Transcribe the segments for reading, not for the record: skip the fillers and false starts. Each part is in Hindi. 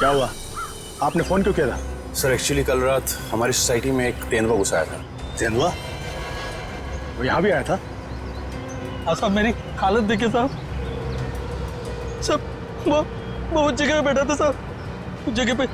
क्या हुआ? आपने फोन क्यों किया था? सर एक्चुअली कल रात हमारी सोसाइटी में एक तेंदुआ घुस आया था। तेंदुआ? वो यहाँ भी आया था? हाँ साहब, मेरी हालत देखिए साहब। वो उस जगह पे बैठा था साहब, उस जगह पे।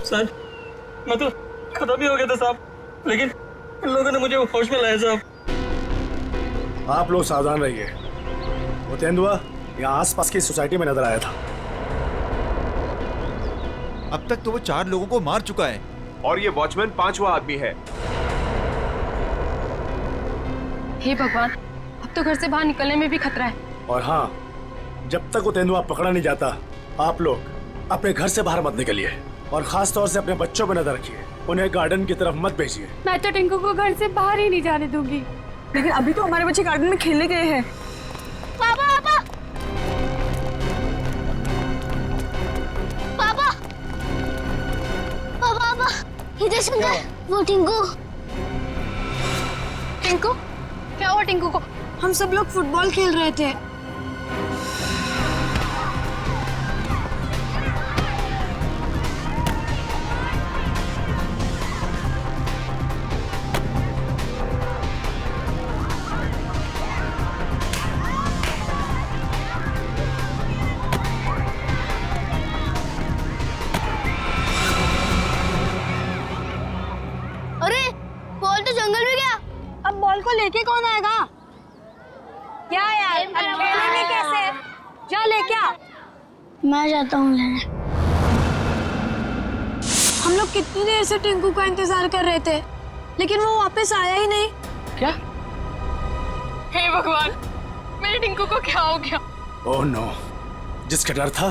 सर मैं तो खत्म ही हो गया था साहब, लेकिन इन लोगों ने मुझे होश में लाया साहब। आप लोग सावधान रहिए। वो तेंदुआ यहाँ आसपास की सोसाइटी में नजर आया था। अब तक तो वो 4 लोगों को मार चुका है और ये वॉचमैन 5वां आदमी है। हे भगवान, अब तो घर से बाहर निकलने में भी खतरा है। और हाँ, जब तक वो तेंदुआ पकड़ा नहीं जाता, आप लोग अपने घर से बाहर मत निकलिए और खास तौर से अपने बच्चों पर नजर रखिए। उन्हें गार्डन की तरफ मत भेजिए। मैं तो टिंकू को घर से बाहर ही नहीं जाने दूंगी। लेकिन अभी तो हमारे बच्चे गार्डन में खेलने गए हैं। पापा पापा पापा पापा पापा इधर सुन, वो टिंकू। टिंकू? क्या हुआ टिंकू को? हम सब लोग फुटबॉल खेल रहे थे। अरे बॉल तो जंगल में गया। अब बॉल को लेके कौन आएगा? क्या यार, अब खेलेंगे कैसे? जा लेके आ। मैं जाता हूँ लेने। हम लोग कितनी देर से टिंकू का इंतजार कर रहे थे, लेकिन वो वापस आया ही नहीं। क्या? हे भगवान, मेरे टिंकू को क्या हो गया? ओह नो, जिसका डर था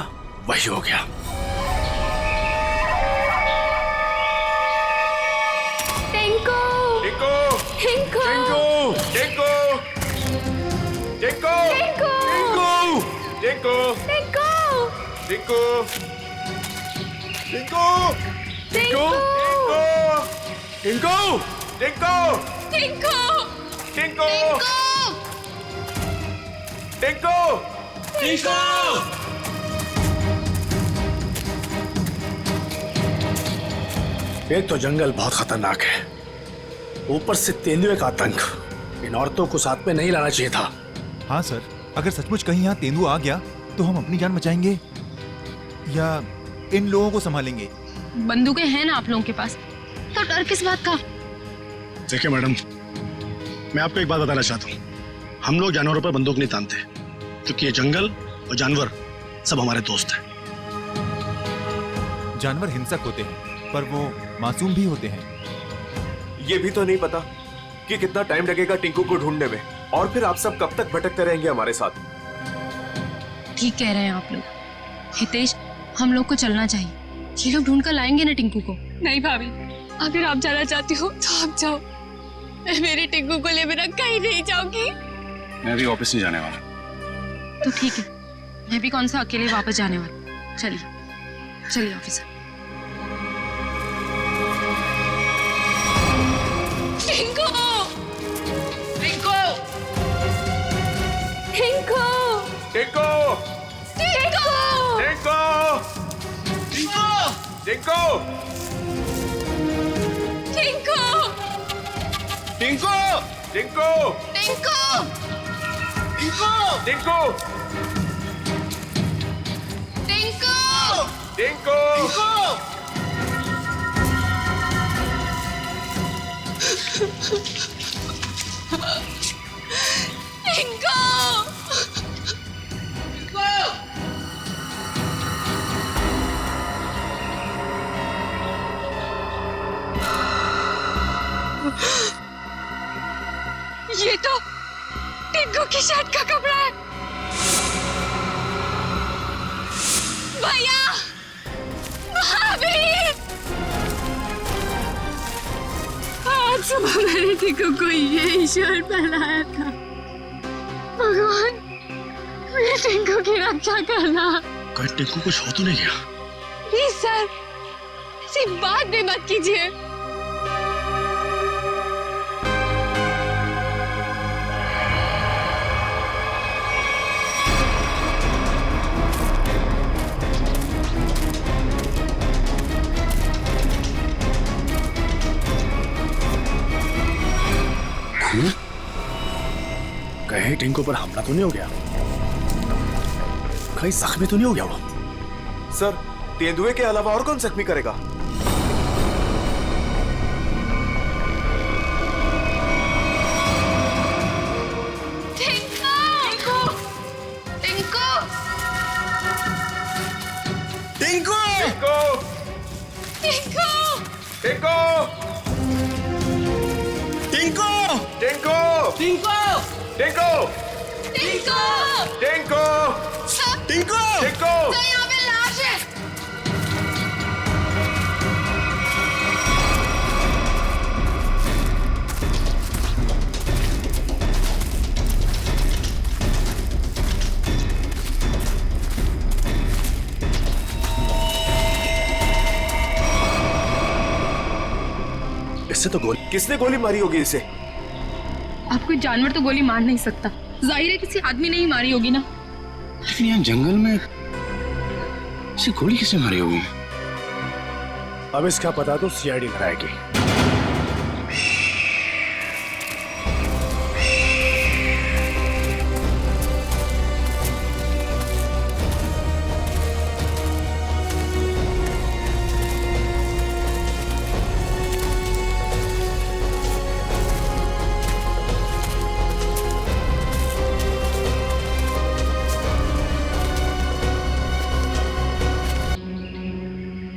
वही हो गया। टिंकू! टिंकू! टिंकू! टिंकू! टिंकू! टिंकू! टिंकू! टिंकू! टिंकू! टिंकू! टिंकू! टिंकू! टिंकू! टिंकू! टिंकू! टिंकू! टिंकू! टिंकू! एक तो जंगल बहुत खतरनाक है, ऊपर से तेंदुए का आतंक। इन औरतों को साथ में नहीं लाना चाहिए था। हाँ सर, अगर सचमुच कहीं यहाँ तेंदुआ आ गया तो हम अपनी जान बचाएंगे या इन लोगों को संभालेंगे? बंदूकें हैं ना आप लोगों के पास, तो डर किस बात का? देखिए मैडम, मैं आपको एक बात बताना चाहता हूँ। हम लोग जानवरों पर बंदूक नहीं तानते, क्योंकि ये जंगल और जानवर सब हमारे दोस्त हैं। जानवर हिंसक होते हैं, पर वो मासूम भी होते हैं। ये भी तो नहीं पता कि कितना टाइम लगेगा टिंकू को ढूंढने में, और फिर आप सब कब तक भटकते रहेंगे हमारे साथ। ठीक कह रहे हैं आप लोग। हितेश, हम लोग को चलना चाहिए। ये लोग ढूंढ कर लाएंगे ना टिंकू को। नहीं भाभी, अगर आप जाना चाहती हो तो आप जाओ। मैं मेरे टिंकू को ले बिना कहीं नहीं जाऊंगी। मैं भी ऑफिस नहीं जाने वाला। तो ठीक है, मैं भी कौन सा अकेले वापस जाने वाली। चलिए चलिए ऑफिस। टिंकू! टिंकू! टिंकू! टिंकू! टिंकू! टिंकू! टिंकू! टिंकू! टिंकू! टिंकू! टिंकू! टिंकू! टिंकू! टिंकू! रात का कपड़ा है। भैया, भाभी, आज सुबह मैंने टिंकू को ये शर्ट पहनाया था। भगवान, मेरे टिंकू की रक्षा करना। कहीं टिंकू कुछ हो तो नहीं गया? प्लीज सर, ऐसी बात भी मत कीजिए। कहीं टिंकू पर हमला तो नहीं हो गया? कहीं जख्मी तो नहीं हो गया वो? सर, तेंदुए के अलावा और कौन जख्मी करेगा? टिंकू! टिंकू! टिंकू! टिंकू! टिंकू! टिंकू! टिंकू! टिंकू! टिंकू! टिंकू! टिंकू! टिंकू! टिंकू! तो यहाँ पे लाश है। इससे तो गोली किसने गोली मारी होगी इसे? आप कोई जानवर तो गोली मार नहीं सकता। जाहिर है किसी आदमी ने ही मारी होगी ना। लेकिन यहाँ जंगल में इसे गोली किसने मारी होगी? अब इसका पता तो सीआईडी कराएगी।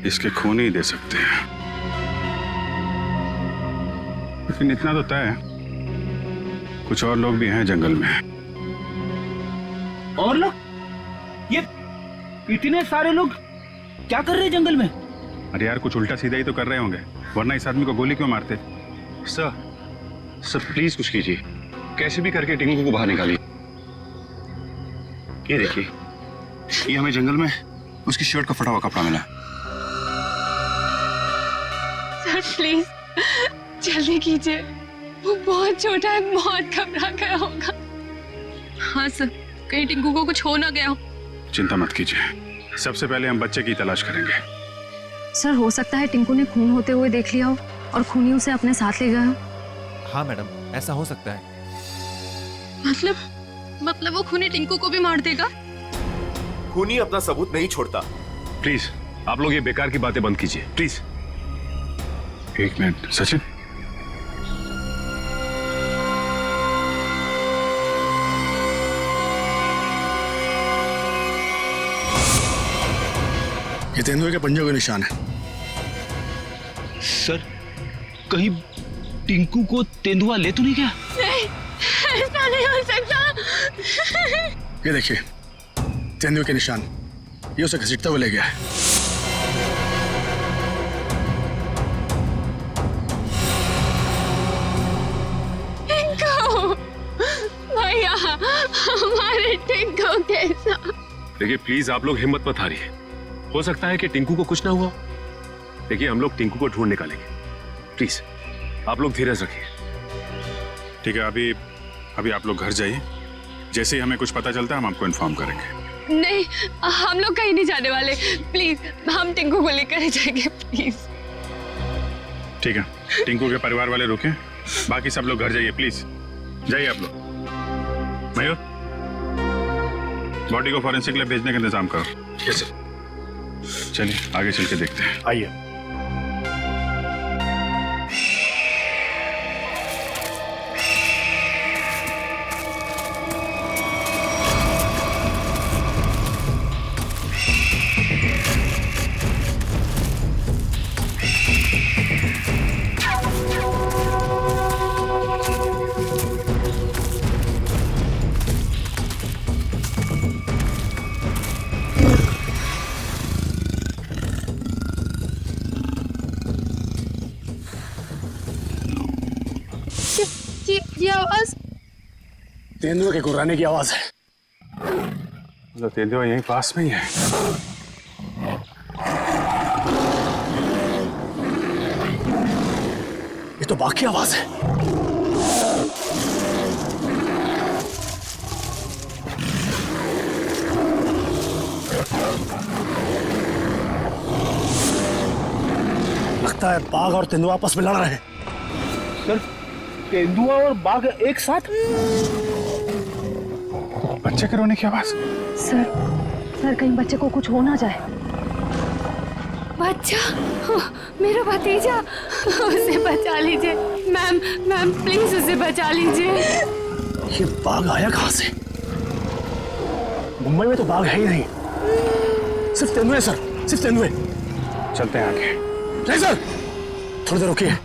इसके खून ही दे सकते हैं, लेकिन इतना तो तय है कुछ और लोग भी हैं जंगल में। और लोग? ये इतने सारे लोग क्या कर रहे हैं जंगल में? अरे यार, कुछ उल्टा सीधा ही तो कर रहे होंगे, वरना इस आदमी को गोली क्यों मारते? सर प्लीज कुछ कीजिए, कैसे भी करके टिंकू को बाहर निकालिए। ये देखिए, ये हमें जंगल में उसकी शर्ट का फटा हुआ कपड़ा मिला। सर प्लीज जल्दी कीजिए, वो बहुत छोटा है, बहुत घबरा गया होगा। हाँ सर, कहीं टिंकू को कुछ हो ना गया हो। चिंता मत कीजिए, सबसे पहले हम बच्चे की तलाश करेंगे। सर हो सकता है टिंकू ने खून होते हुए देख लिया हो और खूनी उसे अपने साथ ले गया हो। हाँ मैडम, ऐसा हो सकता है। मतलब वो खूनी टिंकू को भी मार देगा? खूनी अपना सबूत नहीं छोड़ता। प्लीज आप लोग ये बेकार की बातें बंद कीजिए, प्लीज। एक मिनट सचिन, ये तेंदुए के पंजों के निशान है। सर कहीं टिंकू को तेंदुआ ले तो नहीं गया? नहीं, ऐसा नहीं हो सकता। ये देखिए तेंदुए के निशान, ये उसे घसीटता हुआ ले गया है। भैया, हमारे टिंकू के साथ। देखिए प्लीज आप लोग हिम्मत मत हारिए, हो सकता है कि टिंकू को कुछ ना हुआ। देखिए हम लोग टिंकू को ढूंढ निकालेंगे, प्लीज आप लोग धीरज रखिए। ठीक है, अभी आप लोग घर जाइए, जैसे ही हमें कुछ पता चलता है हम आपको इन्फॉर्म करेंगे। नहीं, हम लोग कहीं नहीं जाने वाले, प्लीज हम टिंकू को लेकर जाएंगे, प्लीज। ठीक है, टिंकू के परिवार वाले रुके, बाकी सब लोग घर जाइए, प्लीज जाइए आप लोग। मयूर, बॉडी को फॉरेंसिक लैब भेजने का इंतजाम करो। Yes sir. चलिए आगे चल के देखते हैं। आइए। तेंदुए के गुर्राने की आवाज है। तो तेंदुआ यहीं पास में ही है। ये तो बाघ की आवाज है। लगता है बाघ और तेंदुआ आपस में लड़ रहे हैं। सर, तेंदुआ और बाघ एक साथ? बच्चे के रोने की आवाज। सर कहीं बच्चे को कुछ हो ना जाए। बच्चा, मेरा भतीजा, उसे बचा लीजिए। मैम प्लीज उसे बचा लीजिए। ये बाघ आया कहां से? मुंबई में तो बाघ है ही नहीं, सिर्फ तेंदुए सर, सिर्फ तेंदुए। चलते हैं आगे। नहीं सर, थोड़ी देर रुकिए,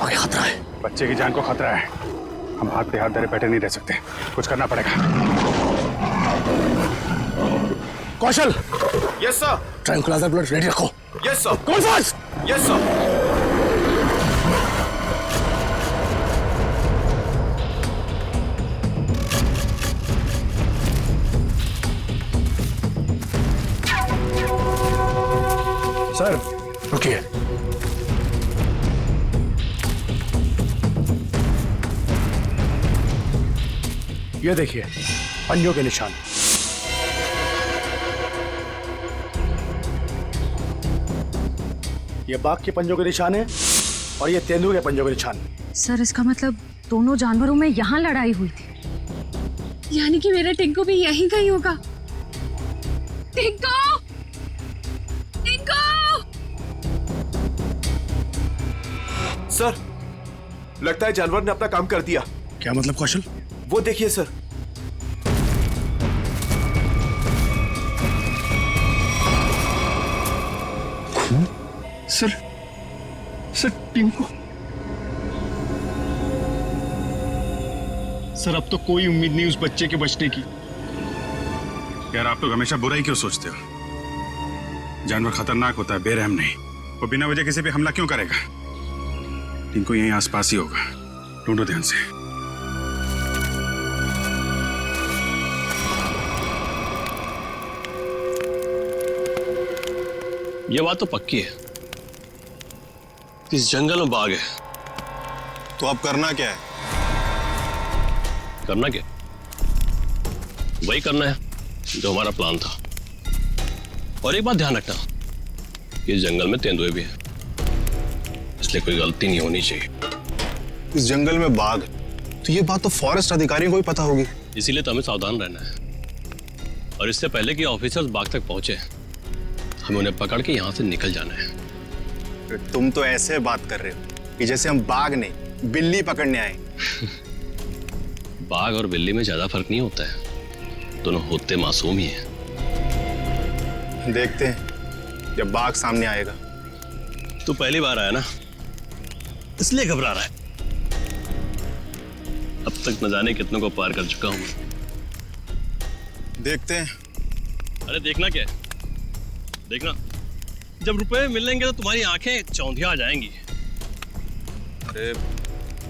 आगे खतरा है। बच्चे की जान को खतरा है, हम हाथ पे हाथ धरे बैठे नहीं रह सकते, कुछ करना पड़ेगा। Kaushal, yes sir. Tranquilizer bullet ready रखो। Yes sir. कौन फास्ट? Yes sir. सर रुकिए। ये देखिए पंजों के निशान। ये बाघ के पंजों के निशान है और ये तेंदुए के पंजों के निशान। सर इसका मतलब दोनों जानवरों में यहाँ लड़ाई हुई थी। यानी कि मेरा टिंकू भी यहीं कहीं होगा। टिंकू, टिंकू! सर, लगता है जानवर ने अपना काम कर दिया। क्या मतलब कौशल? वो देखिए सर। सर टिंकू। सर अब तो कोई उम्मीद नहीं उस बच्चे के बचने की। यार आप लोग हमेशा बुरा ही क्यों सोचते हो? जानवर खतरनाक होता है, बेरहम नहीं। वो बिना वजह किसी पे हमला क्यों करेगा? टिंकू यहीं आसपास ही होगा, ढूंढो ध्यान से। ये बात तो पक्की है, इस जंगल में बाघ है। तो अब करना क्या है? करना क्या? वही करना है जो हमारा प्लान था। और एक बात ध्यान रखना, इस जंगल में तेंदुए भी हैं, इसलिए कोई गलती नहीं होनी चाहिए। इस जंगल में बाघ, तो ये बात तो फॉरेस्ट अधिकारियों को भी पता होगी। इसीलिए तो हमें सावधान रहना है, और इससे पहले कि ऑफिसर्स बाघ तक पहुंचे हमें उन्हें पकड़ के यहां से निकल जाना है। तुम तो ऐसे बात कर रहे हो कि जैसे हम बाघ नहीं बिल्ली पकड़ने आए। बाघ और बिल्ली में ज्यादा फर्क नहीं होता है, दोनों होते मासूम ही हैं। देखते हैं जब बाघ सामने आएगा। तू पहली बार आया ना, इसलिए घबरा रहा है। अब तक न जाने कितनों को पार कर चुका हूं। देखते हैं। अरे देखना क्या है? देखना, जब रुपए मिलेंगे तो तुम्हारी आंखें चौंधिया आ जाएंगी। अरे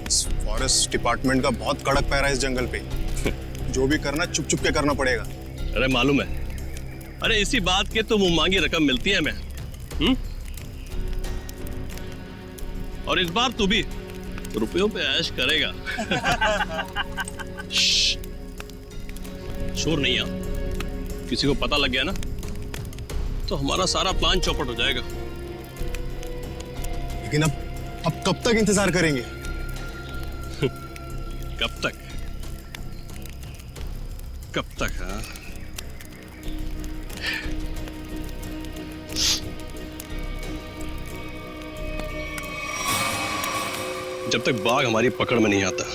इस फॉरेस्ट डिपार्टमेंट का बहुत कड़क पैरा है इस जंगल पे। जो भी करना चुप चुप के करना पड़ेगा। अरे मालूम है, अरे इसी बात के तो मुंह मांगी रकम मिलती है हमें। और इस बार तू भी रुपयों पे ऐश करेगा। शोर नहीं आ, किसी को पता लग गया ना तो हमारा सारा प्लान चौपट हो जाएगा। लेकिन अब कब तक इंतजार करेंगे? कब तक? कब तक? हाँ, जब तक बाघ हमारी पकड़ में नहीं आता।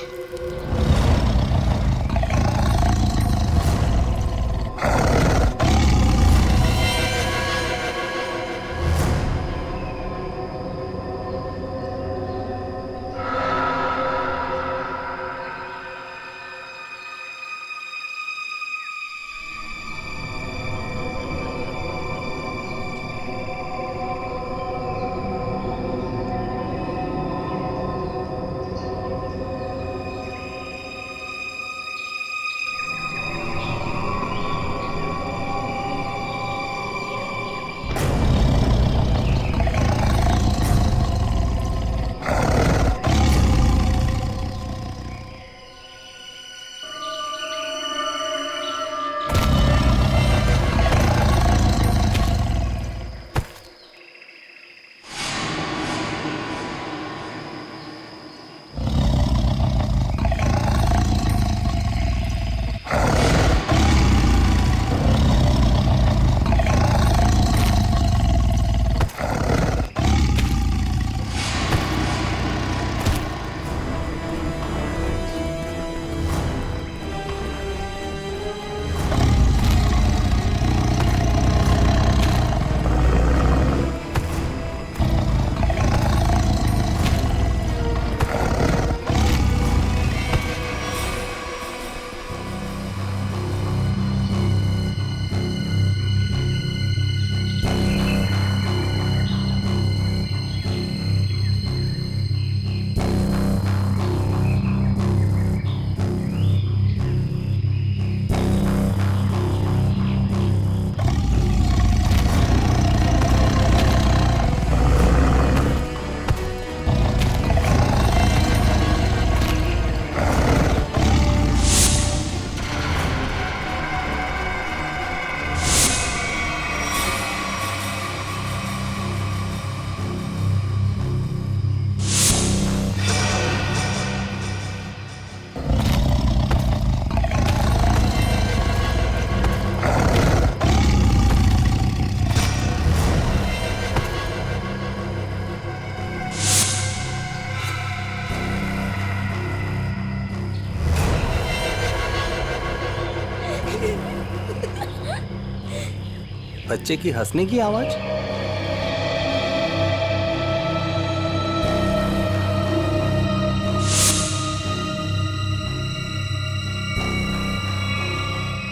बच्चे की हंसने की आवाज।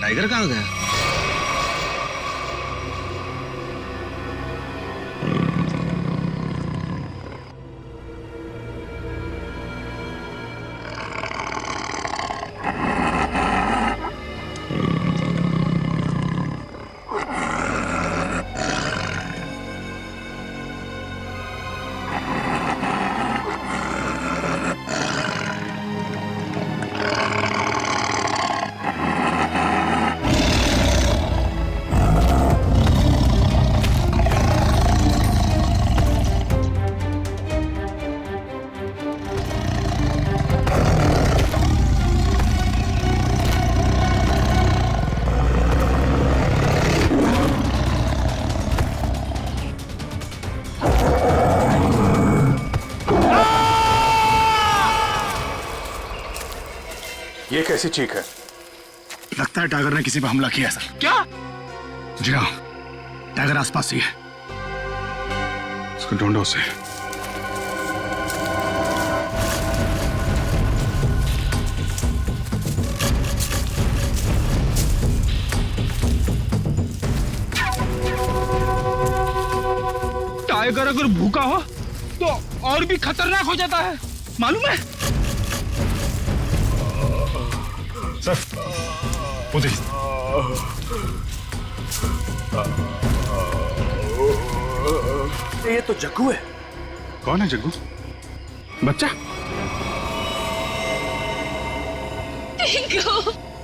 टाइगर कहाँ गया? ये कैसी चीख है? लगता है टाइगर ने किसी पर हमला किया है सर। क्या? जी हाँ, टाइगर आसपास ही है। उसको ढूंढो उसे। टाइगर अगर भूखा हो तो और भी खतरनाक हो जाता है, मालूम है? सर, उधर। ये तो जग्गू है। कौन है जग्गू? बच्चा?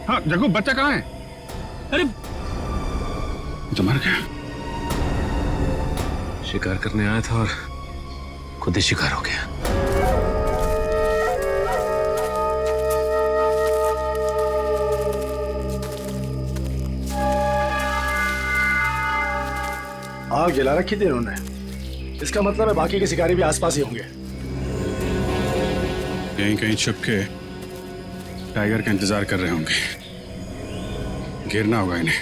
हाँ जग्गू, बच्चा कहाँ है? अरे तो मर गया। शिकार करने आया था और खुद ही शिकार हो गया। आग जला रखी थी इन्होंने। इसका मतलब है बाकी के शिकारी भी आसपास ही होंगे। यहीं कहीं छुप के टाइगर का इंतजार कर रहे होंगे। गिरना होगा इन्हें।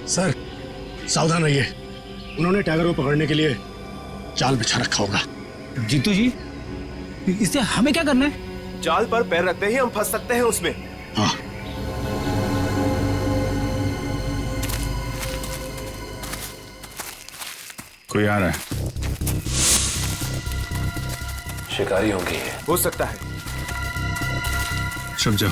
सर सावधान रहिए, उन्होंने टाइगर को पकड़ने के लिए जाल बिछा रखा होगा। जीतू जी, इससे हमें क्या करना है? जाल पर पैर रखते ही हम फंस सकते हैं उसमें। हाँ, कोई आ रहा है। शिकारी होंगे। हो सकता है। छुप जाओ।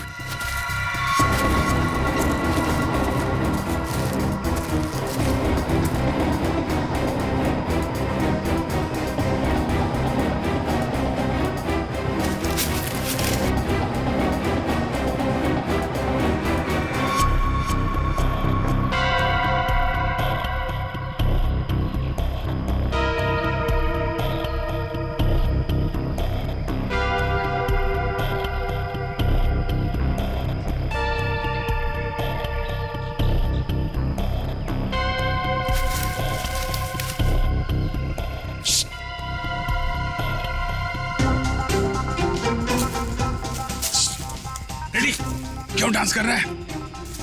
क्यों डांस कर रहा है?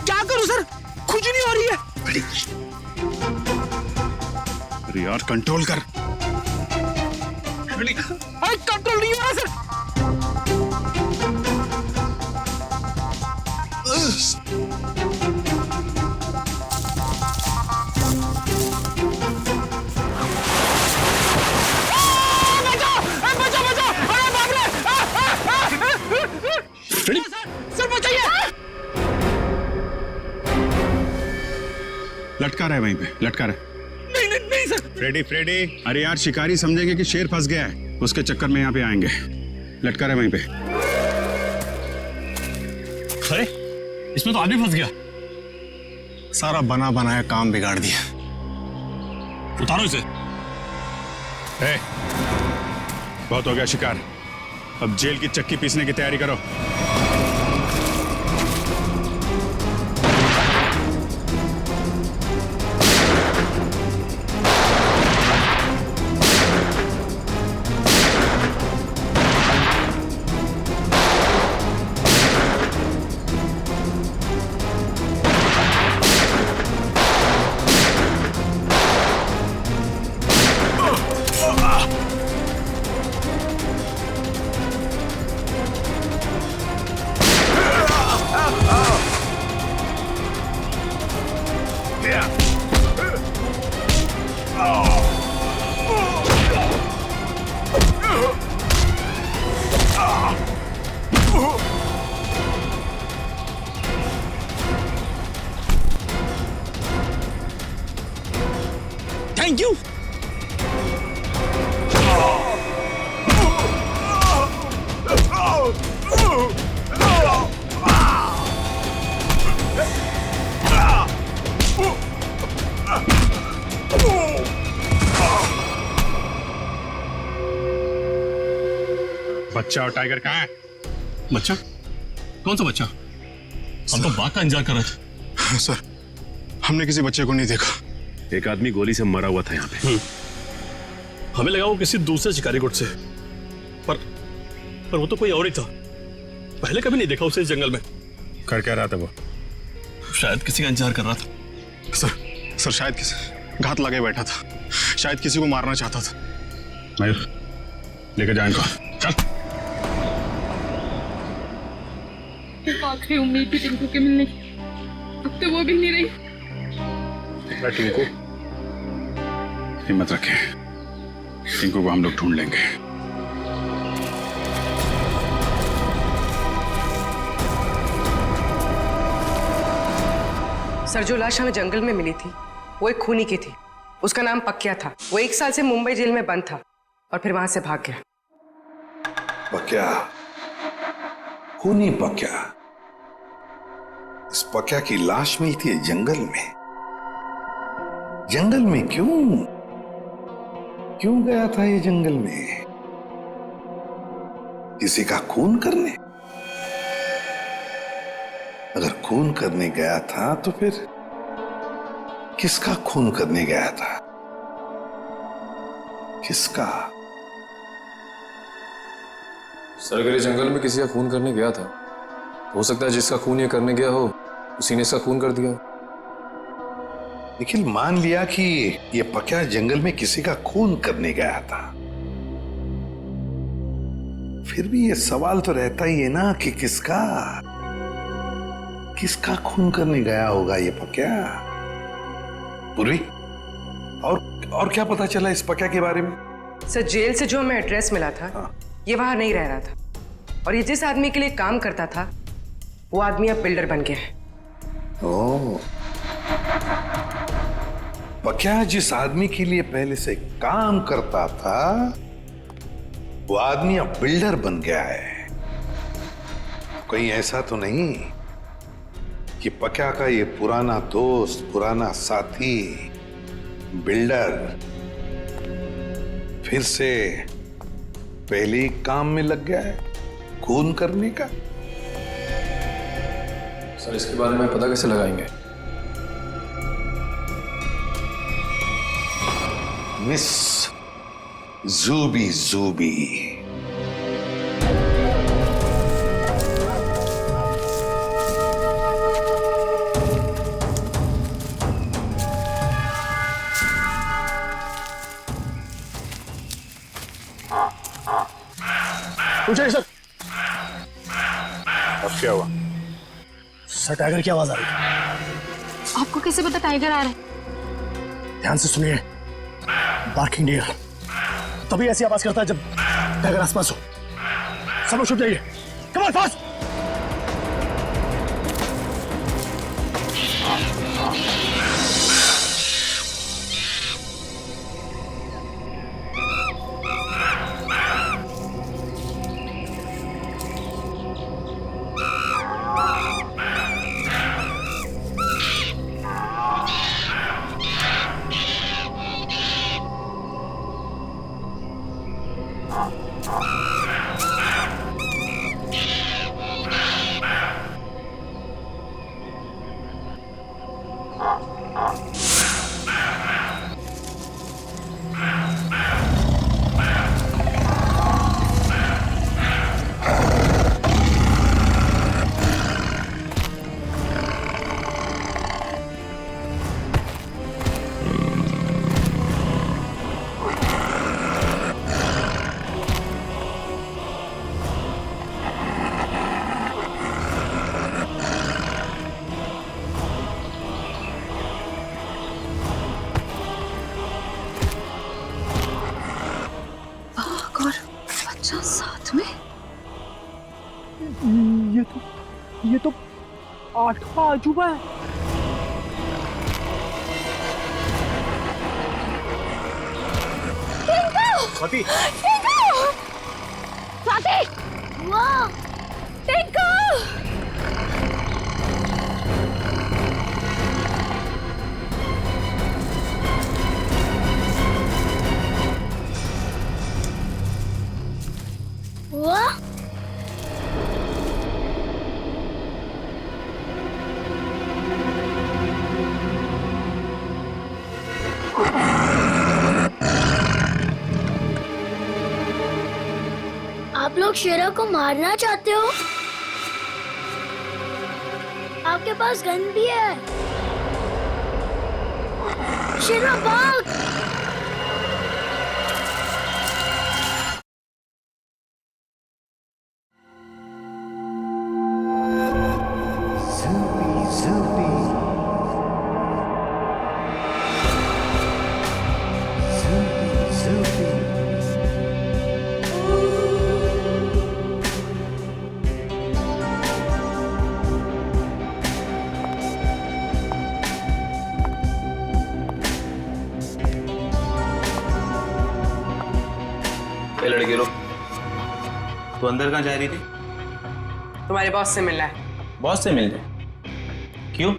क्या करूं सर, खुद नहीं हो रही है। अरे यार कंट्रोल कर। अरे कंट्रोल नहीं हो रहा सर। लटका रहा है वहीं पे, लटका रहा है। नहीं सर। फ्रेडी, अरे यार शिकारी समझेंगे कि शेर फंस गया है, उसके चक्कर में यहाँ पे आएंगे। लटका रहा है वहीं पे। अरे इसमें तो आदमी फंस गया। सारा बना बनाया काम बिगाड़ दिया। उतारो इसे। बहुत हो गया शिकार, अब जेल की चक्की पीसने की तैयारी करो। Thank you. बच्चा और टाइगर कहाँ है? बच्चा? कौन सा बच्चा? हम तो बाघ का इंतजार कर रहे थे। सर, हमने किसी बच्चे को नहीं देखा। एक आदमी गोली से मरा हुआ था यहाँ पे। हमें लगा वो किसी दूसरे शिकारी गुट से, पर वो तो कोई और ही था। पहले कभी नहीं देखा उसे इस जंगल में। कर क्या रहा था वो? शायद किसी का इंतजार कर रहा था। सर शायद किसी घात लगे बैठा था, शायद किसी को मारना चाहता था। मयूर, लेके जाए इनको। चल। आखिरी उम्मीद थी टिंकू के मिलने की, अब तो वो भी नहीं रही। टिंकू, हिम्मत रखे, टिंकू को हम लोग ढूंढ लेंगे। सर, जो लाश हमें जंगल में मिली थी वो एक खूनी की थी। उसका नाम पक्या था। वो 1 साल से मुंबई जेल में बंद था और फिर वहां से भाग गया। पक्या, खूनी पक्या। इस पक्या की लाश मिलती है जंगल में। जंगल में क्यों गया था ये जंगल में? किसी का खून करने? अगर खून करने गया था तो फिर किसका खून करने गया था? किसका? सर, अगर ये जंगल में किसी का खून करने गया था, हो सकता है जिसका खून ये करने गया हो उसी ने इसका खून कर दिया। निखिल, मान लिया कि ये पक्या जंगल में किसी का खून करने गया था, फिर भी ये सवाल तो रहता ही है ना कि किसका खून करने गया होगा ये पक्या? पूर्वी, और क्या पता चला इस पक्या के बारे में? सर, जेल से जो हमें एड्रेस मिला था, ये वहां नहीं रह रहा था और ये जिस आदमी के लिए काम करता था वो आदमी अब बिल्डर बन गया है। ओह, पक्या जिस आदमी के लिए पहले से काम करता था वो आदमी अब बिल्डर बन गया है। कहीं ऐसा तो नहीं कि पक्या का ये पुराना दोस्त, पुराना साथी बिल्डर फिर से पहले ही काम में लग गया है खून करने का? सर, इसके बारे में पता कैसे लगाएंगे? मिस जूबी। पूछे सर। अब क्या हुआ? सर, टाइगर की आवाज आ रही है। आपको कैसे पता टाइगर आ रहा है? ध्यान से सुनिए। बार्किंग डियर तभी ऐसी आवाज करता है जब टाइगर आसपास हो। सब लोग छुप जाइए। Come on, fast. साथ में ये तो 8वां अजूबा है। स्वाति स्वाति वाह टिंकू वाह आप लोग शेरा को मारना चाहते हो? आपके पास गन भी है। शेरा भाग! लड़के लोग तो अंदर कहाँ जा रही थी? तुम्हारे बॉस से मिलना है। बॉस से मिलने? क्यों?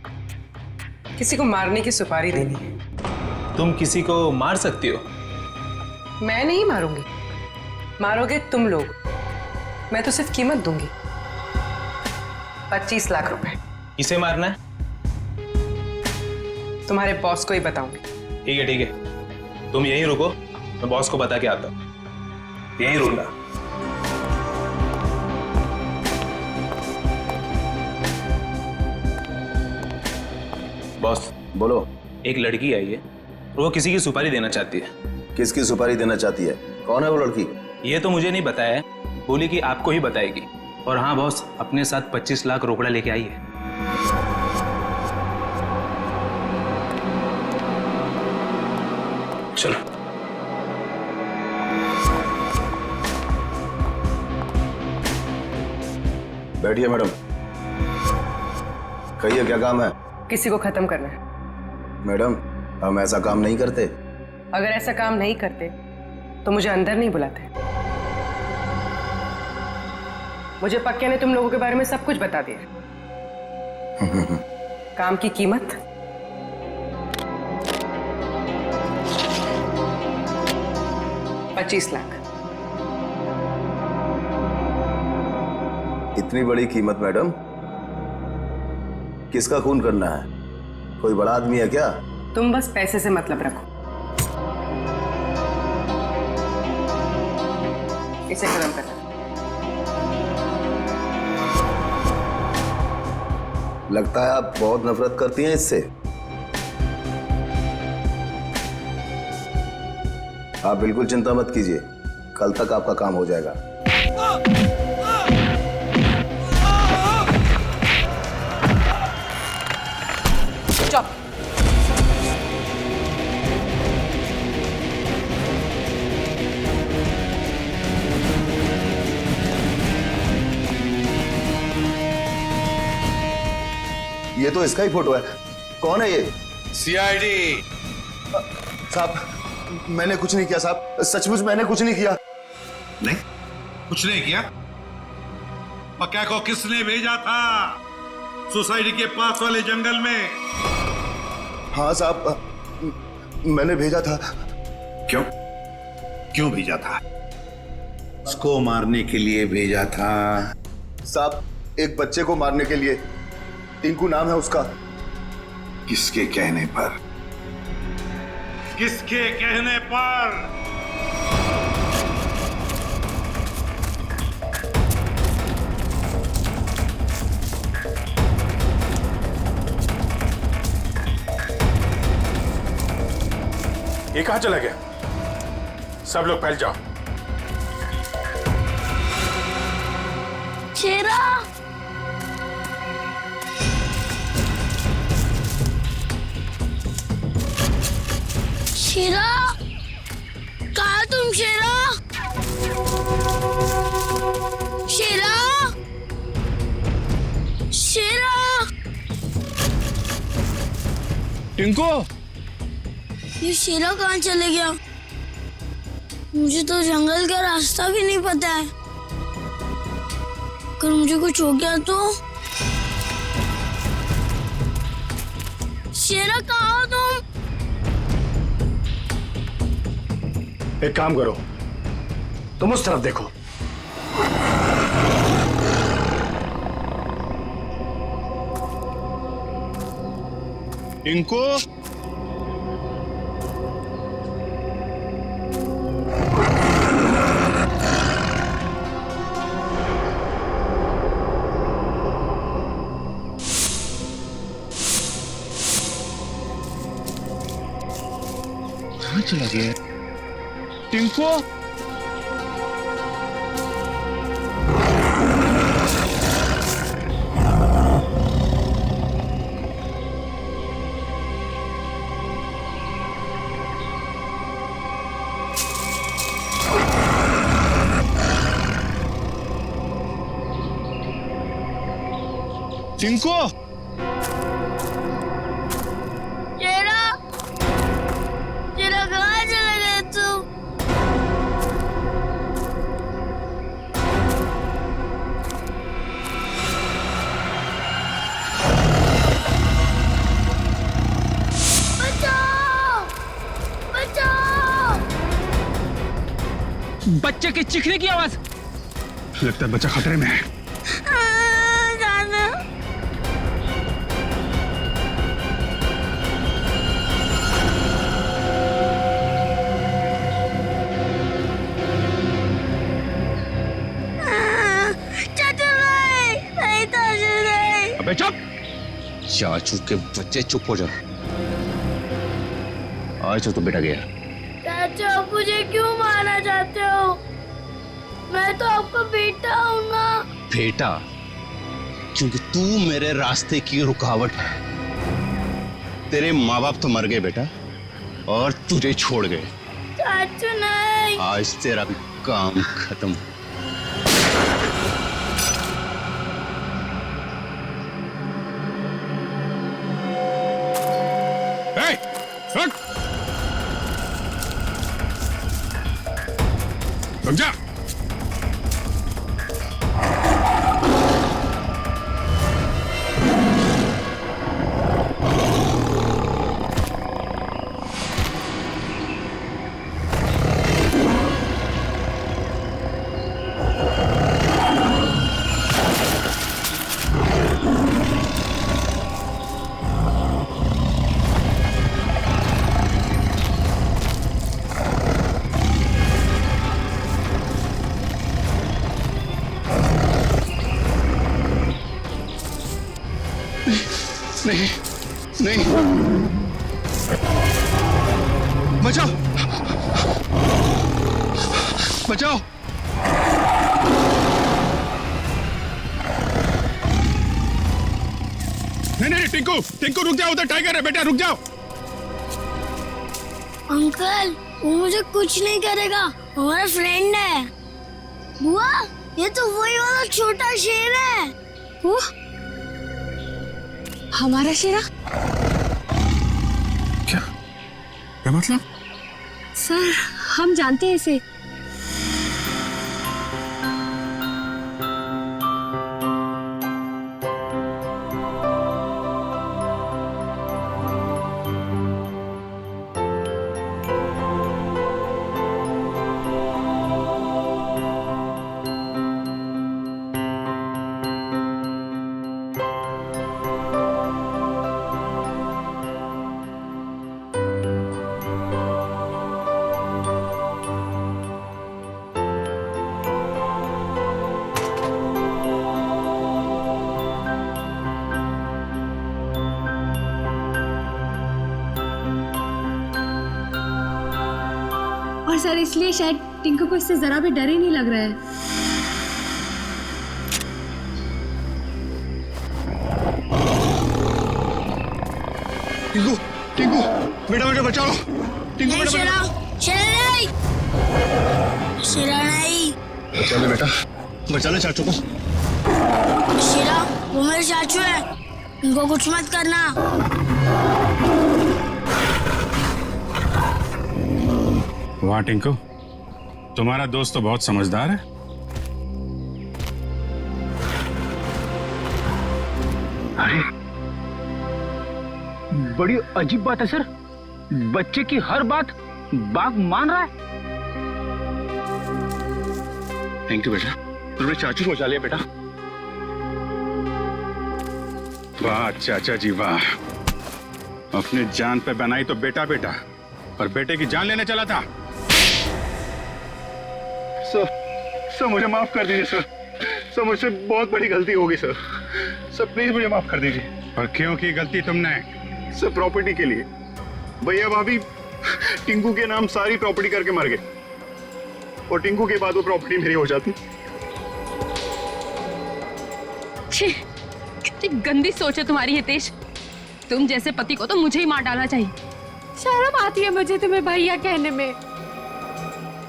किसी को मारने की सुपारी देनी है। तुम किसी को मार सकती हो? मैं नहीं मारूंगी, मारोगे तुम लोग। मैं तो सिर्फ कीमत दूंगी, 25 लाख रुपए। किसे मारना है? तुम्हारे बॉस को ही बताऊंगी। ठीक है ठीक है, तुम यहीं रुको, मैं बॉस को बता के आता हूँ। यहीं रुकना। बॉस बोलो। एक लड़की आई है, वो किसी की सुपारी देना चाहती है। किसकी सुपारी देना चाहती है? कौन है वो लड़की? ये तो मुझे नहीं बताया है, बोली कि आपको ही बताएगी। और हाँ बॉस, अपने साथ 25 लाख रोकड़ा लेके आई है। चलो बैठिए मैडम। कहिए क्या काम है? किसी को खत्म करना है। मैडम हम ऐसा काम नहीं करते। अगर ऐसा काम नहीं करते तो मुझे अंदर नहीं बुलाते। मुझे पक्के ने तुम लोगों के बारे में सब कुछ बता दिया। काम की कीमत 25 लाख। इतनी बड़ी कीमत मैडम? किसका खून करना है? कोई बड़ा आदमी है क्या? तुम बस पैसे से मतलब रखो। इसे खत्म करना। लगता है आप बहुत नफरत करती हैं इससे। आप बिल्कुल चिंता मत कीजिए, कल तक आपका काम हो जाएगा। चुप। ये तो इसका ही फोटो है। कौन है ये? सीआईडी। साहब मैंने कुछ नहीं किया साहब, सचमुच मैंने कुछ नहीं किया। नहीं कुछ नहीं किया? पक्का को किसने भेजा था सोसाइटी के पास वाले जंगल में? हाँ साहब मैंने भेजा था। क्यों? क्यों भेजा था? उसको मारने के लिए भेजा था? साहब एक बच्चे को मारने के लिए। टिंकू नाम है उसका। किसके कहने पर? किसके कहने पर? ये कहां चला गया? सब लोग फैल जाओ। शेरा शेरा कहा तुम? शेरा शेरा शेरा टिंकू ये शेरा कहाँ चले गया? मुझे तो जंगल का रास्ता भी नहीं पता है। अगर मुझे कुछ हो गया तो? शेरा कहाँ हो तुम? एक काम करो, तुम उस तरफ देखो। टिंकू, कहाँ चला गया टिंकू? टिंकू, शेरा, शेरा कहाँ चला गया तू? बचाओ! बचाओ! बच्चे के चीखने की आवाज। लगता है बच्चा खतरे में है। जाना। अबे चुप! चाचू के बच्चे चुप हो जाओ। आज तो बेटा गया। चाचा, आप मुझे क्यों मारना चाहते हो? मैं तो आपका बेटा हूँ ना। बेटा? क्योंकि तू मेरे रास्ते की रुकावट है। तेरे माँ बाप तो मर गए बेटा, और तुझे छोड़ गए। चाचू नहीं। आज तेरा भी काम खत्म। रुक जा। नहीं, नहीं, बचाओ, बचाओ। नहीं, टिंकू, टिंकू रुक जाओ, उधर टाइगर है बेटा, रुक जाओ। अंकल, वो मुझे कुछ नहीं करेगा, हमारा फ्रेंड है। बुआ, ये तो वही वाला छोटा शेर है। वो हमारा शेरा? क्या मतलब? सर, हम जानते हैं इसे। और सर, इसलिए शायद टिंकू को इससे जरा भी डर ही नहीं लग रहा है। टिंकू, टिंकू, बेटा बेटा बचाओ। टिंकू बेटा शेरा, शेरा नहीं, शेरा नहीं। बचा ले बेटा, बचा ले चाचू को। शेरा, वो मेरे चाचू है, उनको कुछ मत करना। वाह टिंकू, तुम्हारा दोस्त तो बहुत समझदार है। अरे बड़ी अजीब बात है सर, बच्चे की हर बात बाघ मान रहा है। थैंक यू बेटा, तुमने चाचू को बचा लिया बेटा। वाह चाचा जी वाह, अपनी जान पे बनाई तो बेटा बेटा, पर बेटे की जान लेने चला था। सर मुझे माफ कर दीजिए सर मुझसे बहुत बड़ी गलती होगी सर प्लीज मुझे माफ कर दीजिए। और क्यों की गलती तुमने? सर प्रॉपर्टी के लिए। भैया भाभी टिंकू के नाम सारी प्रॉपर्टी करके मर गए और टिंकू के बाद वो प्रॉपर्टी मेरी हो जाती। छी, कितनी गंदी सोच है तुम्हारी हितेश। तुम जैसे पति को तो मुझे ही मार डालना चाहिए। शर्म आती है मुझे तुम्हें भैया कहने में।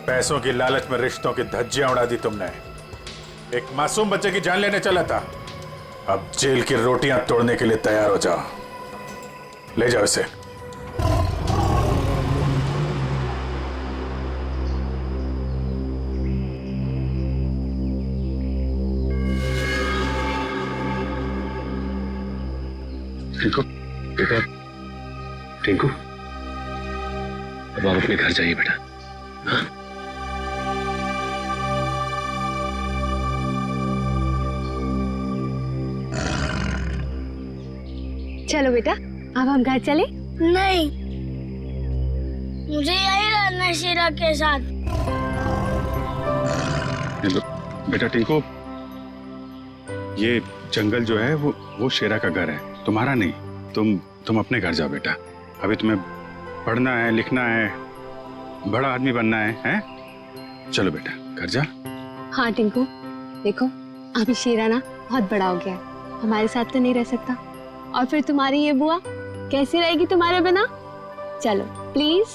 पैसों की लालच में रिश्तों की धज्जियां उड़ा दी तुमने। एक मासूम बच्चे की जान लेने चला था, अब जेल की रोटियां तोड़ने के लिए तैयार हो जाओ। ले जाओ इसे। टिंकू बेटा, टिंकू अब आप अपने घर जाइए बेटा। हाँ? चलो बेटा, अब हम घर चले। नहीं, मुझे यही रहना है शीरा के साथ। बेटा टिंकू, ये जंगल जो है वो शेरा का घर है, तुम्हारा नहीं। तुम अपने घर जाओ बेटा। अभी तुम्हें पढ़ना है, लिखना है, बड़ा आदमी बनना है, हैं? चलो बेटा घर जा। हाँ टिंकू, देखो अभी शीरा ना बहुत बड़ा हो गया है, हमारे साथ तो नहीं रह सकता। और फिर तुम्हारी ये बुआ कैसी रहेगी तुम्हारे बिना? चलो प्लीज।